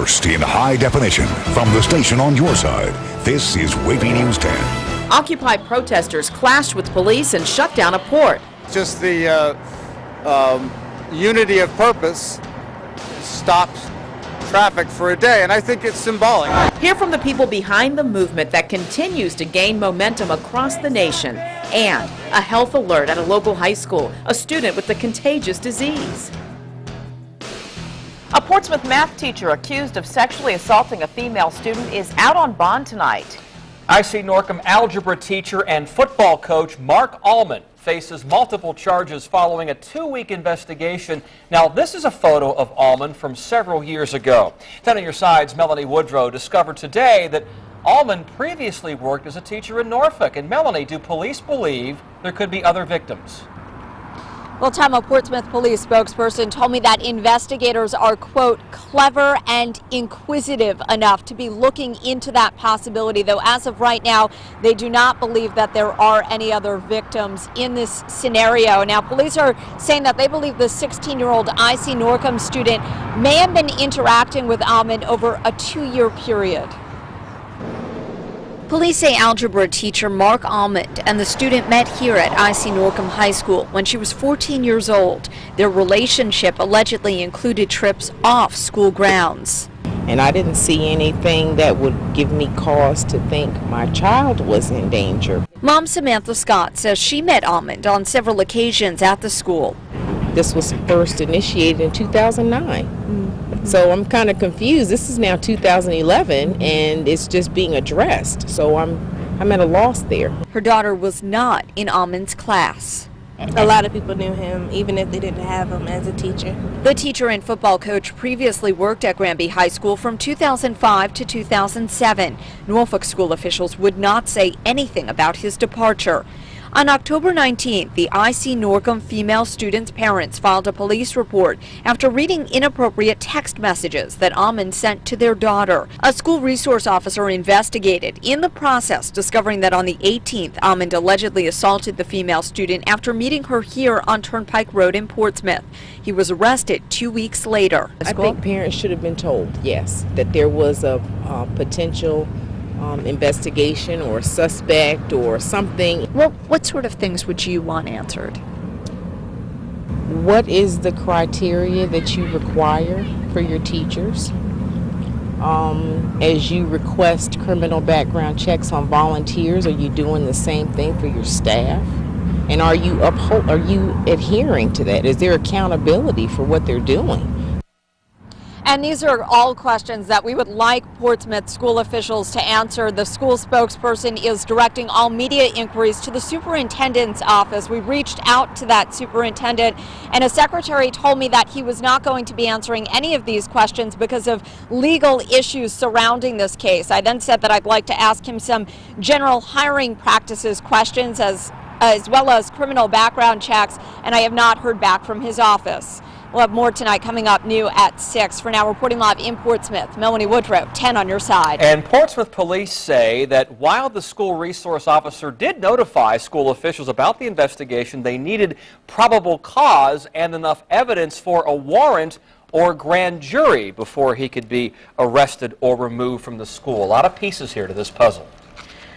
first in high definition from the station on your side. This is WAVY News 10. Occupy protesters clashed with police and shut down a port. Just the unity of purpose stops traffic for a day, and I think it's symbolic. Hear from the people behind the movement that continues to gain momentum across the nation, and a health alert at a local high school, a student with the contagious disease. A Portsmouth math teacher accused of sexually assaulting a female student is out on bond tonight. IC Norcom algebra teacher and football coach Mark Allman faces multiple charges following a 2-week investigation. Now, this is a photo of Allman from several years ago. 10 on your side's Melanie Woodrow discovered today that Allman previously worked as a teacher in Norfolk. And Melanie, do police believe there could be other victims? Well, Tom, a Portsmouth police spokesperson told me that investigators are, quote, clever and inquisitive enough to be looking into that possibility, though as of right now, they do not believe that there are any other victims in this scenario. Now, police are saying that they believe the 16-year-old IC Norcom student may have been interacting with Allman over a 2-year period. Police say algebra teacher Mark Almond and the student met here at IC Norcom High School when she was 14 years old. Their relationship allegedly included trips off school grounds. And I didn't see anything that would give me cause to think my child was in danger. Mom Samantha Scott says she met Almond on several occasions at the school. This was first initiated in 2009. So I'm kind of confused. This is now 2011 and it's just being addressed. So I'm at a loss there. Her daughter was not in Almond's class. A lot of people knew him, even if they didn't have him as a teacher. The teacher and football coach previously worked at Granby High School from 2005 to 2007. Norfolk school officials would not say anything about his departure. On October 19th, the IC Norcom female student's parents filed a police report after reading inappropriate text messages that Almond sent to their daughter. A school resource officer investigated, in the process discovering that on the 18th, Almond allegedly assaulted the female student after meeting her here on Turnpike Road in Portsmouth. He was arrested 2 weeks later. I think parents should have been told, yes, that there was a potential investigation or suspect or something. Well, what sort of things would you want answered? What is the criteria that you require for your teachers? As you request criminal background checks on volunteers, are you doing the same thing for your staff? And are you adhering to that? Is there accountability for what they're doing? And these are all questions that we would like Portsmouth school officials to answer. The school spokesperson is directing all media inquiries to the superintendent's office. We reached out to that superintendent, and a secretary told me that he was not going to be answering any of these questions because of legal issues surrounding this case. I then said that I'd like to ask him some general hiring practices questions as well as criminal background checks, and I have not heard back from his office. We'll have more tonight coming up new at 6. For now, reporting live in Portsmouth, Melanie Woodrow, 10 on your side. And Portsmouth police say that while the school resource officer did notify school officials about the investigation, they needed probable cause and enough evidence for a warrant or grand jury before he could be arrested or removed from the school. A lot of pieces here to this puzzle.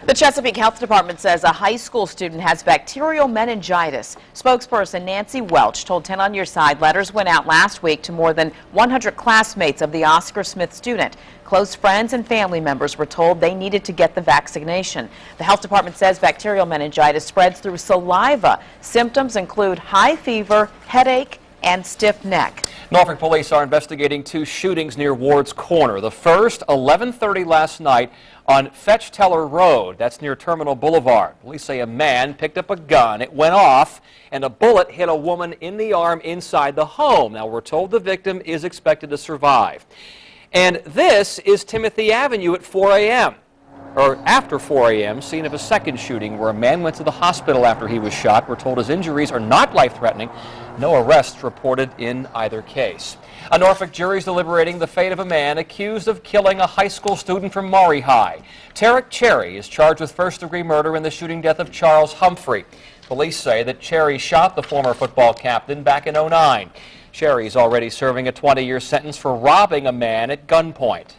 The Chesapeake Health Department says a high school student has bacterial meningitis. Spokesperson Nancy Welch told 10 on your side letters went out last week to more than 100 classmates of the Oscar Smith student. Close friends and family members were told they needed to get the vaccination. The health department says bacterial meningitis spreads through saliva. Symptoms include high fever, headache, and stiff neck. Norfolk police are investigating 2 shootings near Ward's Corner. The first, 11:30 last night on Fetchteller Road. That's near Terminal Boulevard. Police say a man picked up a gun. It went off, and a bullet hit a woman in the arm inside the home. Now, we're told the victim is expected to survive. And this is Timothy Avenue at 4 a.m. or after 4 a.m., scene of a second shooting where a man went to the hospital after he was shot. We're told his injuries are not life-threatening. No arrests reported in either case. A Norfolk jury is deliberating the fate of a man accused of killing a high school student from Maury High. Tarek Cherry is charged with first-degree murder in the shooting death of Charles Humphrey. Police say that Cherry shot the former football captain back in '09. Sherry's already serving a 20-year sentence for robbing a man at gunpoint.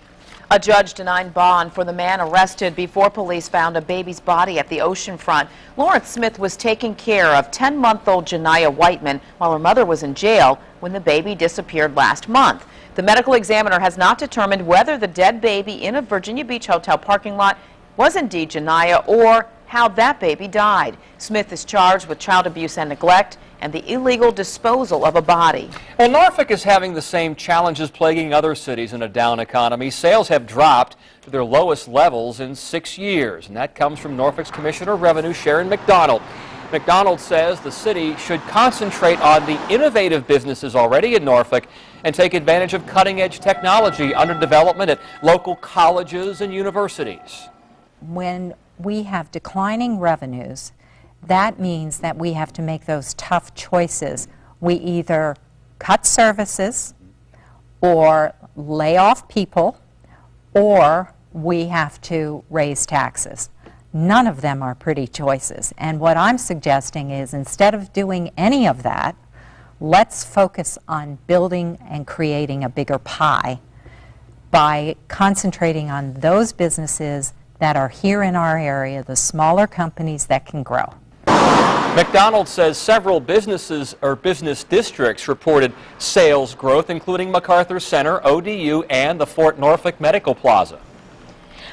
A judge denied bond for the man arrested before police found a baby's body at the oceanfront. Lawrence Smith was taking care of 10-month-old Janiyah Whiteman while her mother was in jail when the baby disappeared last month. The medical examiner has not determined whether the dead baby in a Virginia Beach hotel parking lot was indeed Janiyah or how that baby died. Smith is charged with child abuse and neglect and the illegal disposal of a body. Well, Norfolk is having the same challenges plaguing other cities in a down economy. Sales have dropped to their lowest levels in 6 years, and that comes from Norfolk's Commissioner of Revenue, Sharon McDonald. McDonald says the city should concentrate on the innovative businesses already in Norfolk and take advantage of cutting-edge technology under development at local colleges and universities. When we have declining revenues, that means that we have to make those tough choices. We either cut services or lay off people, or we have to raise taxes. None of them are pretty choices. And what I'm suggesting is, instead of doing any of that, let's focus on building and creating a bigger pie by concentrating on those businesses that are here in our area, the smaller companies that can grow. McDonald says several businesses or business districts reported sales growth, including MacArthur Center, ODU, and the Fort Norfolk Medical Plaza.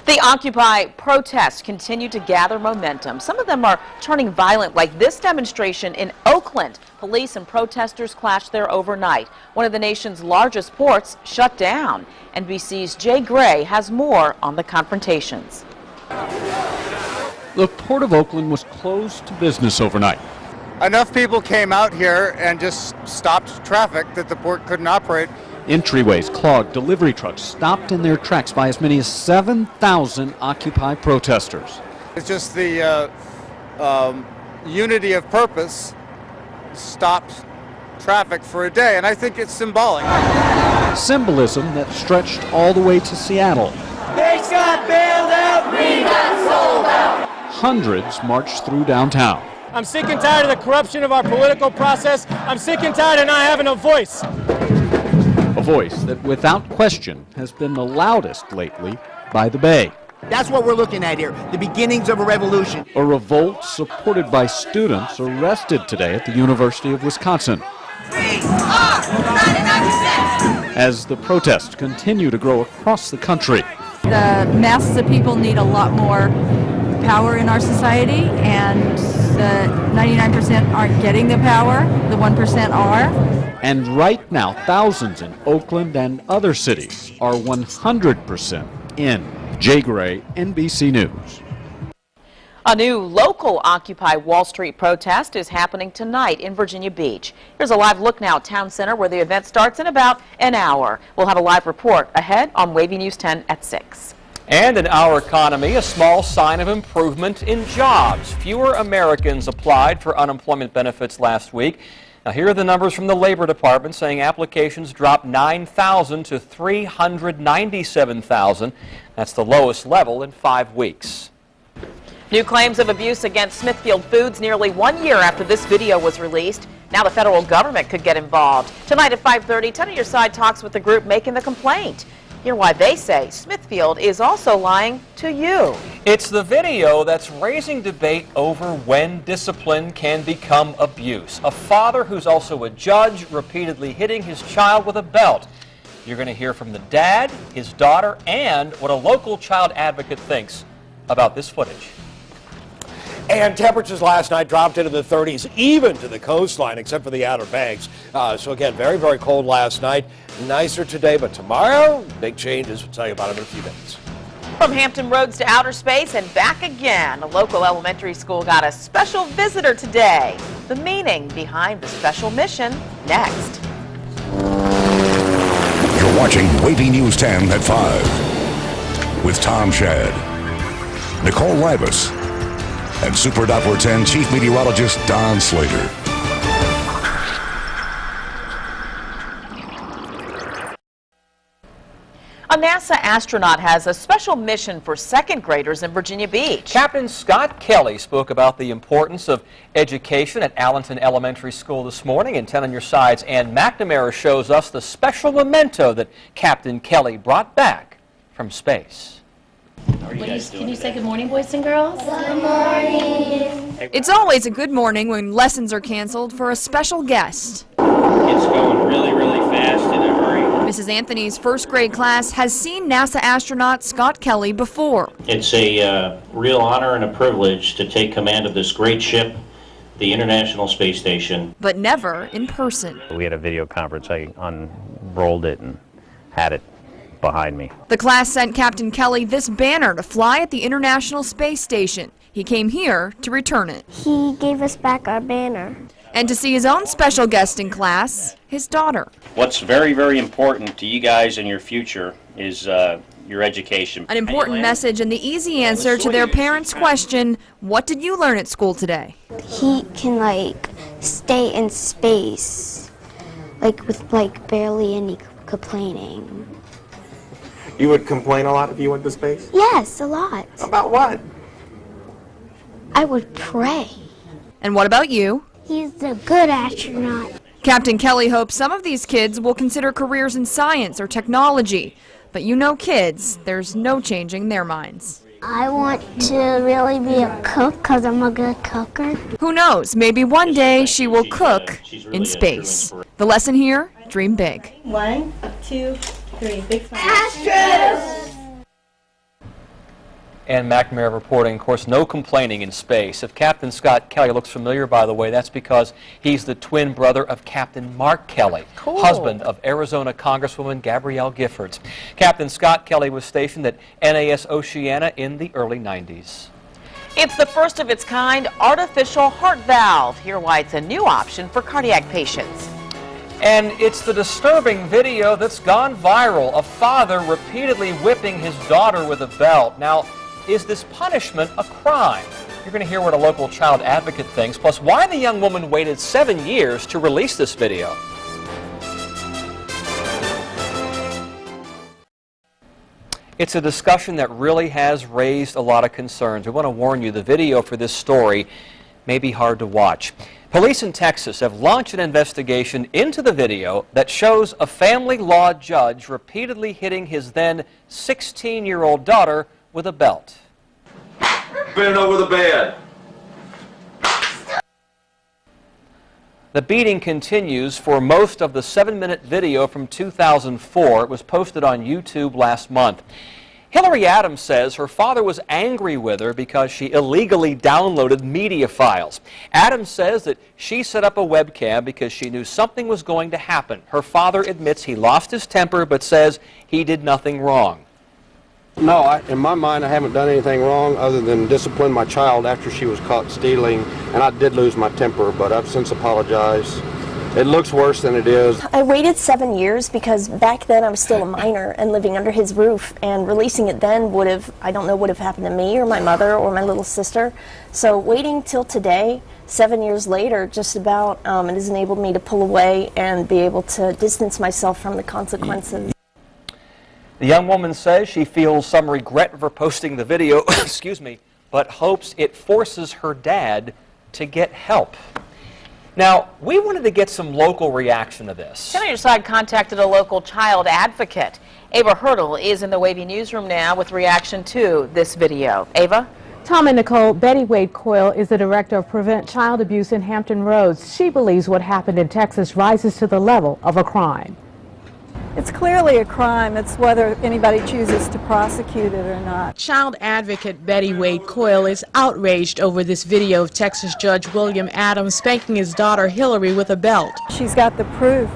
The Occupy protests continue to gather momentum. Some of them are turning violent, like this demonstration in Oakland. Police and protesters clashed there overnight. One of the nation's largest ports shut down. NBC's Jay Gray has more on the confrontations. The Port of Oakland was closed to business overnight. Enough people came out here and just stopped traffic that the port couldn't operate. Entryways clogged, delivery trucks stopped in their tracks by as many as 7,000 Occupy protesters. It's just the unity of purpose stopped traffic for a day, and I think it's symbolic. Symbolism that stretched all the way to Seattle. They got bailed out, we got sold out. Hundreds marched through downtown. I'm sick and tired of the corruption of our political process. I'm sick and tired of not having a voice. A voice that, without question, has been the loudest lately by the Bay. That's what we're looking at here, the beginnings of a revolution. A revolt supported by students arrested today at the University of Wisconsin. We are 99%. As the protests continue to grow across the country. The masses of people need a lot more power in our society, and the 99% aren't getting the power, the 1% are. And right now, thousands in Oakland and other cities are 100% in. Jay Gray, NBC News. A new local Occupy Wall Street protest is happening tonight in Virginia Beach. Here's a live look now at Town Center, where the event starts in about an hour. We'll have a live report ahead on WAVY News 10 at 6. And in our economy, a small sign of improvement in jobs. Fewer Americans applied for unemployment benefits last week. Now, here are the numbers from the Labor Department saying applications dropped 9,000 to 397,000. That's the lowest level in 5 weeks. New claims of abuse against Smithfield Foods nearly 1 year after this video was released. Now the federal government could get involved. Tonight at 5:30, 10 on Your Side talks with the group making the complaint. Hear why they say Smithfield is also lying to you. It's the video that's raising debate over when discipline can become abuse. A father who's also a judge repeatedly hitting his child with a belt. You're going to hear from the dad, his daughter, and what a local child advocate thinks about this footage. And temperatures last night dropped into the 30s, even to the coastline, except for the Outer Banks. So again, very, very cold last night. Nicer today, but tomorrow, big changes. We'll tell you about it in a few minutes. From Hampton Roads to outer space and back again, a local elementary school got a special visitor today. The meaning behind the special mission, next. You're watching WAVY News 10 at 5 with Tom Shad, Nicole Libus, and Super Doppler 10 Chief Meteorologist Don Slater. A NASA astronaut has a special mission for second graders in Virginia Beach. Captain Scott Kelly spoke about the importance of education at Allenton Elementary School this morning. And 10 on your sides, Ann McNamara shows us the special memento that Captain Kelly brought back from space. Can you say good morning, boys and girls? Good morning. It's always a good morning when lessons are canceled for a special guest. It's going really, really fast in a hurry. Mrs. Anthony's first grade class has seen NASA astronaut Scott Kelly before. It's a real honor and a privilege to take command of this great ship, the International Space Station. But never in person. We had a video conference. I unrolled it and had it behind me. The class sent Captain Kelly this banner to fly at the International Space Station. He came here to return it. He gave us back our banner. And to see his own special guest in class, his daughter. What's very, very important to you guys in your future is your education. An important message and the easy answer to their parents' question, what did you learn at school today? He can stay in space, with barely any complaining. You would complain a lot if you went to space? Yes, a lot. About what? I would pray. And what about you? He's a good astronaut. Captain Kelly hopes some of these kids will consider careers in science or technology. But you know kids, there's no changing their minds. I want to really be a cook because I'm a good cooker. Who knows, maybe one day she will cook in space. The lesson here, dream big. 1, 2, 3, big smile. Astros! Ann McNamara reporting, of course, no complaining in space. If Captain Scott Kelly looks familiar, by the way, that's because he's the twin brother of Captain Mark Kelly, husband of Arizona Congresswoman Gabrielle Giffords. Captain Scott Kelly was stationed at NAS Oceana in the early 90s. It's the first of its kind artificial heart valve. Hear why it's a new option for cardiac patients. And it's the disturbing video that's gone viral. A father repeatedly whipping his daughter with a belt. Now, is this punishment a crime? You're going to hear what a local child advocate thinks, plus why the young woman waited 7 years to release this video. It's a discussion that really has raised a lot of concerns. We want to warn you, the video for this story may be hard to watch. Police in Texas have launched an investigation into the video that shows a family law judge repeatedly hitting his then 16-year-old daughter with a belt. Bend over the bed. The beating continues for most of the 7-minute video from 2004. It was posted on YouTube last month. Hillary Adams says her father was angry with her because she illegally downloaded media files. Adams says that she set up a webcam because she knew something was going to happen. Her father admits he lost his temper but says he did nothing wrong. No, in my mind, I haven't done anything wrong other than discipline my child after she was caught stealing, and I did lose my temper, but I've since apologized. It looks worse than it is. I waited 7 years because back then I was still a minor and living under his roof, and releasing it then would have, I don't know, would have happened to me or my mother or my little sister. So waiting till today, 7 years later, just about, it has enabled me to pull away and be able to distance myself from the consequences. The young woman says she feels some regret for posting the video, excuse me, but hopes it forces her dad to get help. Now, we wanted to get some local reaction to this. 10 on your side contacted a local child advocate. Ava Hurdle is in the WAVY newsroom now with reaction to this video. Ava? Tom and Nicole, Betty Wade Coyle is the director of Prevent Child Abuse in Hampton Roads. She believes what happened in Texas rises to the level of a crime. It's clearly a crime. It's whether anybody chooses to prosecute it or not. Child advocate Betty Wade Coyle is outraged over this video of Texas Judge William Adams spanking his daughter Hillary with a belt. She's got the proof,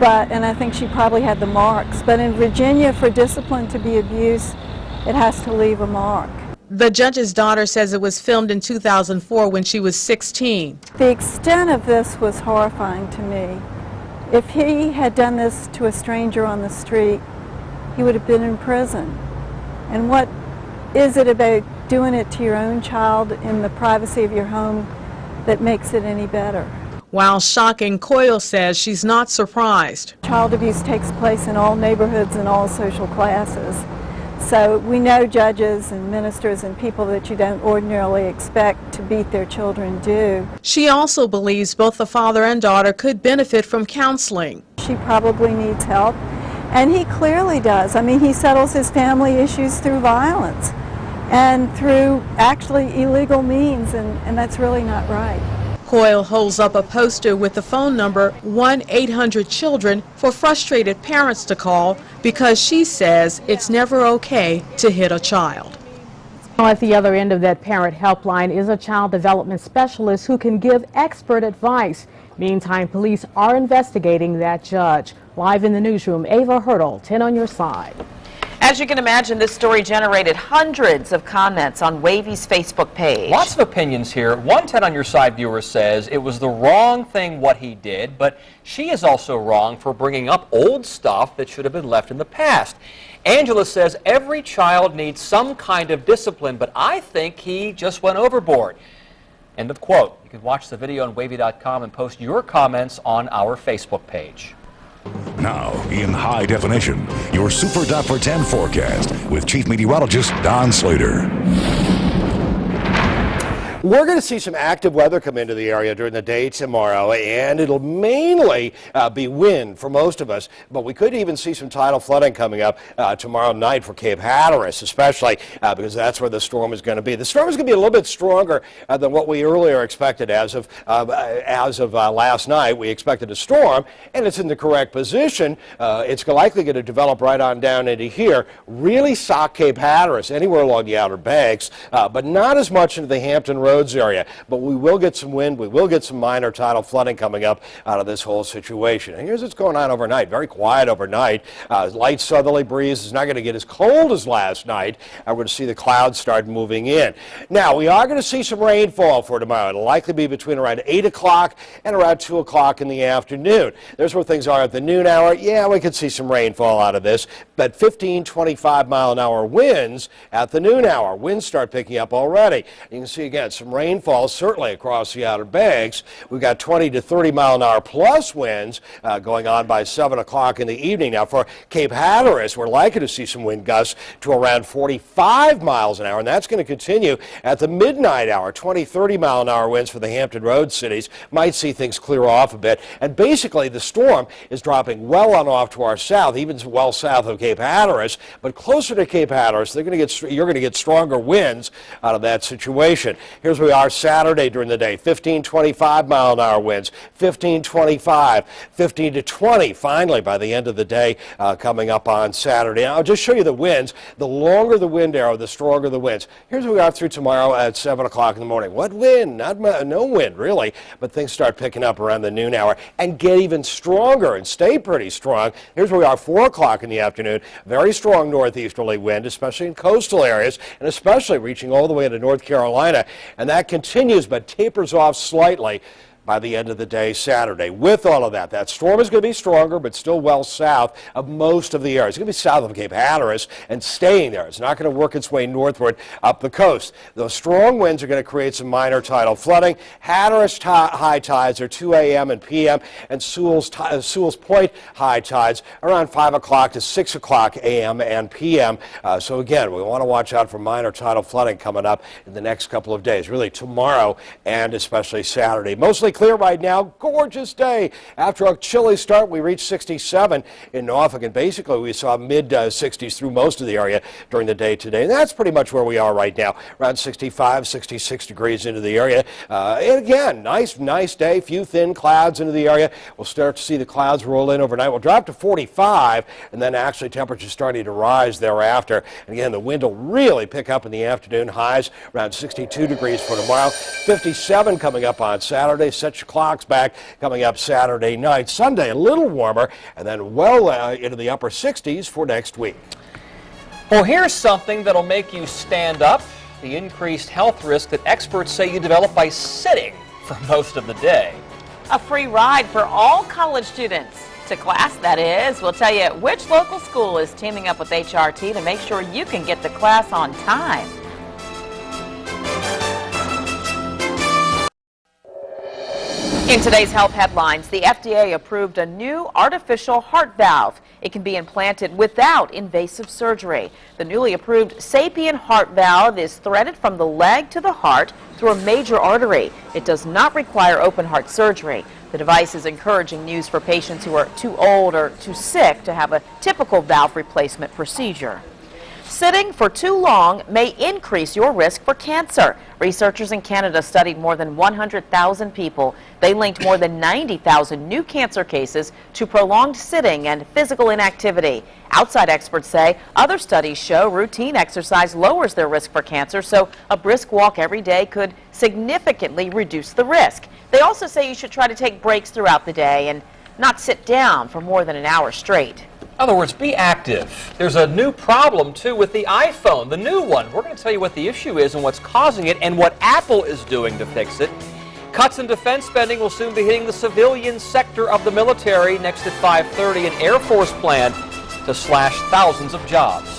and I think she probably had the marks. But in Virginia, for discipline to be abuse, it has to leave a mark. The judge's daughter says it was filmed in 2004 when she was 16. The extent of this was horrifying to me. If he had done this to a stranger on the street, he would have been in prison. And what is it about doing it to your own child in the privacy of your home that makes it any better? While shocking, Coyle says she's not surprised. Child abuse takes place in all neighborhoods and all social classes. So we know judges and ministers and people that you don't ordinarily expect to beat their children do. She also believes both the father and daughter could benefit from counseling. She probably needs help, and he clearly does. I mean, he settles his family issues through violence and through actually illegal means, and that's really not right. Coyle holds up a poster with the phone number 1-800-CHILDREN for frustrated parents to call because she says it's never okay to hit a child. At the other end of that parent helpline is a child development specialist who can give expert advice. Meantime, police are investigating that judge. Live in the newsroom, Ava Hurdle, 10 on your side. As you can imagine, this story generated hundreds of comments on WAVY's Facebook page. Lots of opinions here. One 10 on your side viewer says it was the wrong thing what he did, but she is also wrong for bringing up old stuff that should have been left in the past. Angela says every child needs some kind of discipline, but I think he just went overboard. End of quote. You can watch the video on wavy.com and post your comments on our Facebook page. Now, in high definition, your Super Dot for 10 forecast with Chief Meteorologist Don Slater. We're going to see some active weather come into the area during the day tomorrow, and it'll mainly be wind for most of us, but we could even see some tidal flooding coming up tomorrow night for Cape Hatteras, especially because that's where the storm is going to be. The storm is going to be a little bit stronger than what we earlier expected. As of last night, we expected a storm, and it's in the correct position. It's likely going to develop right on down into here, really sock Cape Hatteras, anywhere along the Outer Banks, but not as much into the Hampton Roads area. But we will get some wind, we will get some minor tidal flooding coming up out of this whole situation. And here's what's going on overnight. Very quiet overnight. Light southerly breeze is not going to get as cold as last night. We're going to see the clouds start moving in. Now, we are going to see some rainfall for tomorrow. It'll likely be between around 8 o'clock and around 2 o'clock in the afternoon. There's where things are at the noon hour. Yeah, we could see some rainfall out of this, but 15, 25-mile-an-hour winds at the noon hour. Winds start picking up already. You can see, again, some rainfall certainly across the Outer Banks. We've got 20 to 30-mile-an-hour plus winds going on by 7 o'clock in the evening. Now, for Cape Hatteras, we're likely to see some wind gusts to around 45 miles an hour, and that's going to continue at the midnight hour. 20, 30-mile-an-hour winds for the Hampton Roads cities. Might see things clear off a bit. And basically, the storm is dropping well on off to our south, even well south of Cape Hatteras, but closer to Cape Hatteras, you're going to get stronger winds out of that situation. Here's where we are Saturday during the day. 15, 25-mile-an-hour winds. 15, 25, 15 to 20 finally by the end of the day coming up on Saturday. And I'll just show you the winds. The longer the wind arrow, the stronger the winds. Here's where we are through tomorrow at 7 o'clock in the morning. What wind? No wind, really, but things start picking up around the noon hour and get even stronger and stay pretty strong. Here's where we are 4 o'clock in the afternoon. Very strong northeasterly wind, especially in coastal areas, and especially reaching all the way into North Carolina. And that continues but tapers off slightly by the end of the day Saturday. With all of that, that storm is going to be stronger, but still well south of most of the area. It's going to be south of Cape Hatteras and staying there. It's not going to work its way northward up the coast. Those strong winds are going to create some minor tidal flooding. Hatteras high tides are 2 a.m. and p.m. and Sewell's Point high tides around 5 o'clock to 6 o'clock a.m. and p.m. So again, we want to watch out for minor tidal flooding coming up in the next couple of days, really tomorrow and especially Saturday. Mostly clear right now. Gorgeous day. After a chilly start, we reached 67 in Norfolk, and basically we saw mid-60s through most of the area during the day today. And that's pretty much where we are right now, around 65, 66 degrees into the area. And again, nice day. Few thin clouds into the area. We'll start to see the clouds roll in overnight. We'll drop to 45, and then actually temperatures starting to rise thereafter. And again, the wind will really pick up in the afternoon. Highs around 62 degrees for tomorrow. 57 coming up on Saturday. Set your clocks back coming up Saturday night. Sunday, a little warmer, and then well into the upper 60s for next week. Well, here's something that'll make you stand up. The increased health risk that experts say you develop by sitting for most of the day. A free ride for all college students. To class, that is. We'll tell you which local school is teaming up with HRT to make sure you can get to class on time. In today's health headlines, the FDA approved a new artificial heart valve. It can be implanted without invasive surgery. The newly approved Sapien heart valve is threaded from the leg to the heart through a major artery. It does not require open heart surgery. The device is encouraging news for patients who are too old or too sick to have a typical valve replacement procedure. Sitting for too long may increase your risk for cancer. Researchers in Canada studied more than 100,000 people. They linked more than 90,000 new cancer cases to prolonged sitting and physical inactivity. Outside experts say other studies show routine exercise lowers their risk for cancer, so a brisk walk every day could significantly reduce the risk. They also say you should try to take breaks throughout the day and not sit down for more than an hour straight. In other words, be active. There's a new problem, too, with the iPhone, the new one. We're going to tell you what the issue is and what's causing it and what Apple is doing to fix it. Cuts in defense spending will soon be hitting the civilian sector of the military. Next at 5:30, an Air Force plan to slash thousands of jobs.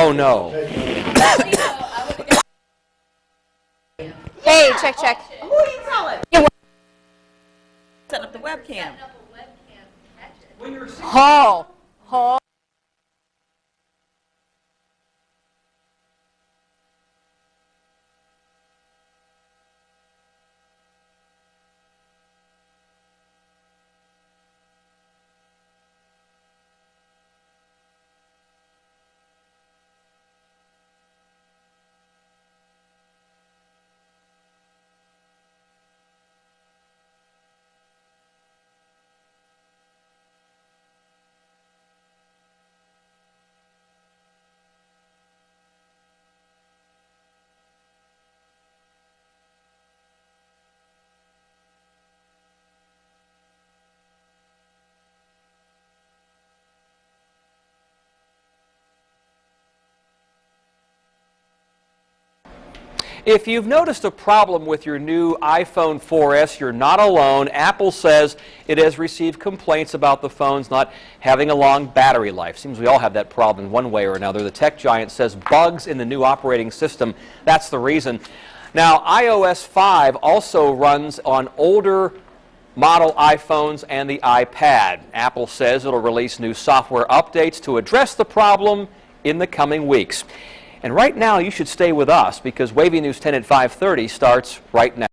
Oh, no. Hey, check. Who are you telling? Yeah, Setting up the webcam. Oh. If you've noticed a problem with your new iPhone 4S, you're not alone. Apple says it has received complaints about the phone's not having a long battery life. Seems we all have that problem in one way or another. The tech giant says bugs in the new operating system, that's the reason. Now, iOS 5 also runs on older model iPhones and the iPad. Apple says it'll release new software updates to address the problem in the coming weeks. And right now, you should stay with us because WAVY News 10 at 5:30 starts right now.